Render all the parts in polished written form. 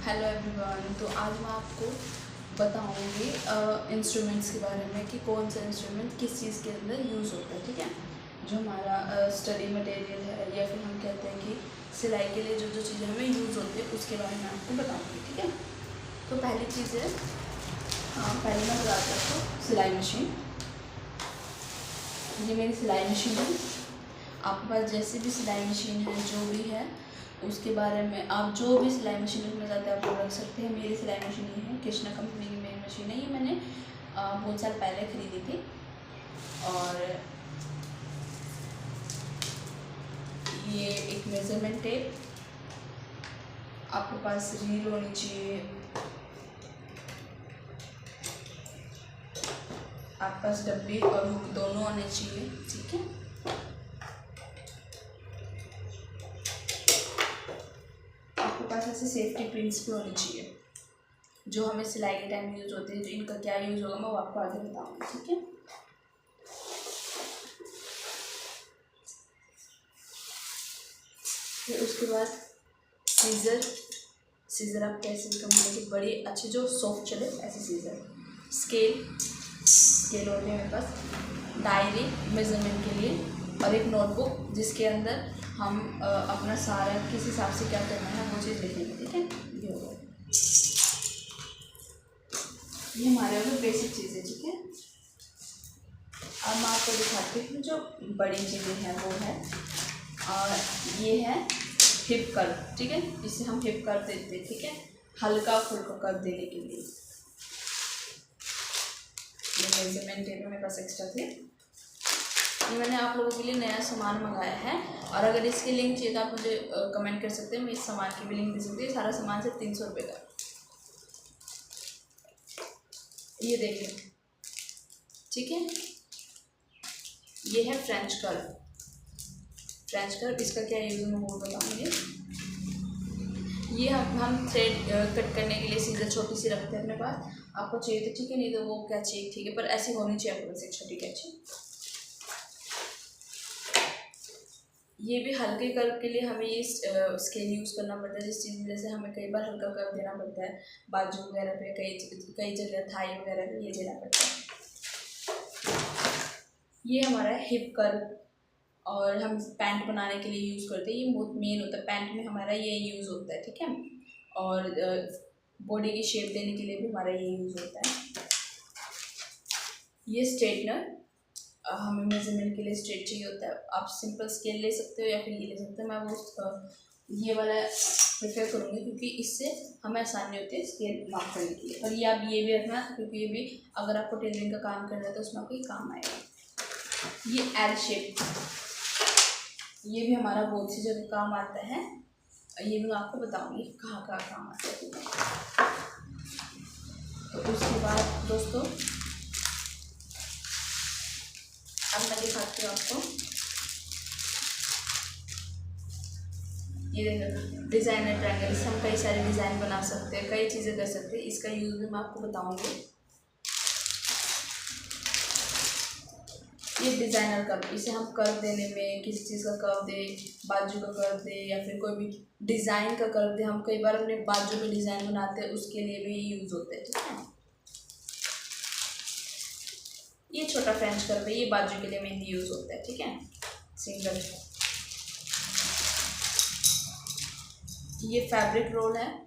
Hello everyone. तो आज मैं आपको बताऊंगी इंस्ट्रूमेंट्स के बारे में कि कौन सा इंस्ट्रूमेंट किस चीज़ के अंदर यूज़ होता है। ठीक है, जो हमारा स्टडी मटेरियल है या फिर हम कहते हैं कि सिलाई के लिए जो जो चीज़ें हमें यूज़ होती है उसके बारे में आपको बताऊंगी। ठीक है, तो पहली चीज़ है, पहले मैं बताती हूँ आपको सिलाई मशीन। ये मेरी सिलाई मशीन है। आपके पास जैसे भी सिलाई मशीन है, जो भी है उसके बारे में आप जो भी सिलाई मशीन रखना चाहते हैं आप वो रख सकते हैं। मेरी सिलाई मशीन ये है, कृष्णा कंपनी की मेरी मशीन है। ये मैंने बहुत साल पहले ख़रीदी थी। और ये एक मेज़रमेंट टेप, आपके पास रील होनी चाहिए, आपके पास डब्बी और हुक दोनों होने चाहिए। ठीक है, ऐसे सेफ्टी पिन्स भी होनी चाहिए जो हमें सिलाई के टाइम यूज़ होते हैं। तो इनका क्या यूज़ होगा मैं वो आपको आगे बताऊंगी। ठीक है, फिर उसके बाद सीज़र आप कैसे कंपनी की बड़ी अच्छी जो सॉफ्ट चले ऐसे सीज़र, स्केल होते हैं मेरे पास, डायरी मेजरमेंट के लिए, और एक नोटबुक जिसके अंदर हम अपना सारा किस हिसाब से क्या करना है वो चीज़ लिखेंगे। ठीक है, ये होगा, ये हमारे अगर बेसिक चीज़ें। ठीक है, अब मैं आपको दिखाती हूँ जो बड़ी चीज़ें हैं वो है, और ये है हिप कर्व। ठीक है, इसे हम हिप कर्व देते हैं। ठीक है, हल्का फुल्का कर्व देने के लिए। ये मेजरमेंट टेप मेरे पास एक्स्ट्रा थे, ये मैंने आप लोगों के लिए नया सामान मंगाया है। और अगर इसकी लिंक चाहिए तो आप मुझे कमेंट कर सकते हैं, मैं इस सामान की भी लिंक दे सकती हूँ। सारा सामान सिर्फ 300 रुपये का। ये देखिए, ठीक है, ये है फ्रेंच कर्व। इसका क्या यूज़ मैं वो बताऊँगी। ये हम थ्रेड कट करने के लिए सीजर छोटी सी रखते हैं अपने पास। आपको चाहिए तो ठीक है, नहीं तो वो कैंची ठीक है, पर ऐसी होनी चाहिए आपके पास एक छोटी कैंची। ये भी हल्के कर्व के लिए हमें ये स्केल यूज़ करना पड़ता है, जिस चीज़ जैसे हमें कई बार हल्का कर्व देना पड़ता है बाजू वगैरह पे, कई जगह थाई वगैरह पे ये देना पड़ता है। ये हमारा हिप कर्व, और हम पैंट बनाने के लिए यूज़ करते हैं। ये बहुत मेन होता है, पैंट में हमारा ये यूज़ होता है। ठीक है, और बॉडी की शेप देने के लिए भी हमारा ये यूज़ होता है। ये स्ट्रेटनर, हमें मेजरमेंट के लिए स्ट्रेट चाहिए होता है। आप सिंपल स्केल ले सकते हो या फिर ये ले सकते हो। मैं वो ये वाला प्रेफर करूँगी क्योंकि इससे हमें आसानी होती है स्केल माप करने के लिए। और ये आप ये भी रखना, क्योंकि ये भी अगर आपको टेलरिंग का काम करना है तो उसमें आपको काम आएगा। ये एल शेप, ये भी हमारा बहुत सी जगह काम आता है। ये भी मैं आपको बताऊंगी कहाँ कहाँ काम आता है। तो उसके बाद दोस्तों अब मैं दिखाती हूँ आपको, ये देखो डिज़ाइनर ट्रायंगल। इससे हम कई सारे डिज़ाइन बना सकते हैं, कई चीज़ें कर सकते हैं। इसका यूज़ भी मैं आपको बताऊंगी। ये डिज़ाइनर कर्व, इसे हम कर्व देने में, किसी चीज़ का कर्व दे, बाजू का कर्व दे या फिर कोई भी डिज़ाइन का कर्व दे, हम कई बार अपने बाजू में डिज़ाइन बनाते हैं, उसके लिए भी यूज़ होते हैं। ठीक है, ये छोटा फ्रेंच कर्व है, ये बाजू के लिए मेनली यूज़ होता है। ठीक है, सिंगल। ये फैब्रिक रोल है,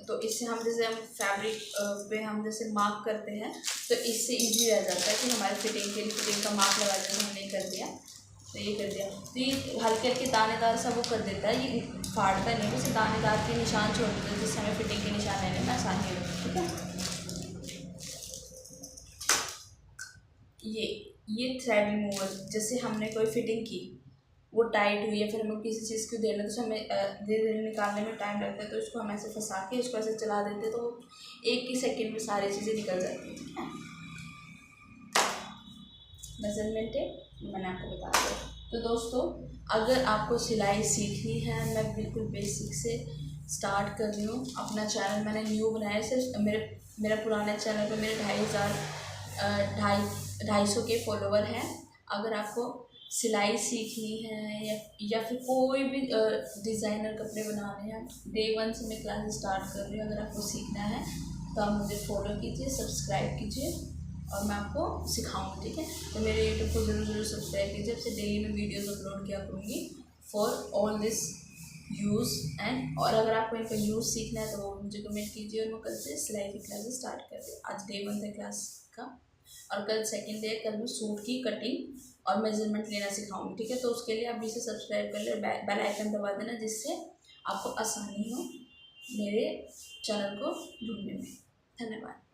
तो इससे हम जैसे हम फैब्रिक पे हम जैसे मार्क करते हैं तो इससे इजी रह जाता है कि हमारे फिटिंग का मार्क लगा के हमने कर दिया, तो ये कर दिया, तो ये हल्के हल्के दानेदार सा वो कर देता है। ये फाड़ता नहीं, वैसे दानेदार के निशान छोड़ देते हैं जिससे हमें फिटिंग के निशान लेने में आसानी होती है। ठीक है, ये थ्रेड रिमूवर, जैसे हमने कोई फिटिंग की, वो टाइट हुई या फिर हमें किसी चीज़ को देना तो हमें धीरे धीरे निकालने में टाइम लगता है, तो इसको हम ऐसे फंसा के इसको ऐसे चला देते हैं तो एक ही सेकंड में सारी चीज़ें निकल जाती हैं। ठीक है, मेजरमेंट है मैंने आपको बता दिया। तो दोस्तों अगर आपको सिलाई सीखनी है, मैं बिल्कुल बेसिक से स्टार्ट कर रही हूँ। अपना चैनल मैंने न्यू बनाया, सिर्फ मेरा पुराने चैनल पर मेरे 2,500 के फॉलोवर हैं। अगर आपको सिलाई सीखनी है या फिर कोई भी डिज़ाइनर कपड़े बनाने हैं, डे 1 से मैं क्लास स्टार्ट कर रही हूँ। अगर आपको सीखना है तो आप मुझे फॉलो कीजिए, सब्सक्राइब कीजिए और मैं आपको सिखाऊंगी, ठीक है। तो मेरे यूट्यूब को ज़रूर सब्सक्राइब कीजिए, आपसे डेली मैं वीडियोस अपलोड किया करूँगी for all this use and. और अगर आपको इनका यूज़ सीखना है तो वो मुझे कमेंट कीजिए और मैं कल से सिलाई की क्लास स्टार्ट कर रही हूँ। आज डे 1 था क्लास का और कल सेकेंड डे, कल मैं सूट की कटिंग और मेजरमेंट लेना सिखाऊंगी, ठीक है। तो उसके लिए आप इसे सब्सक्राइब कर ले, बेल आइकन दबा देना, जिससे आपको आसानी हो मेरे चैनल को ढूंढने में। धन्यवाद।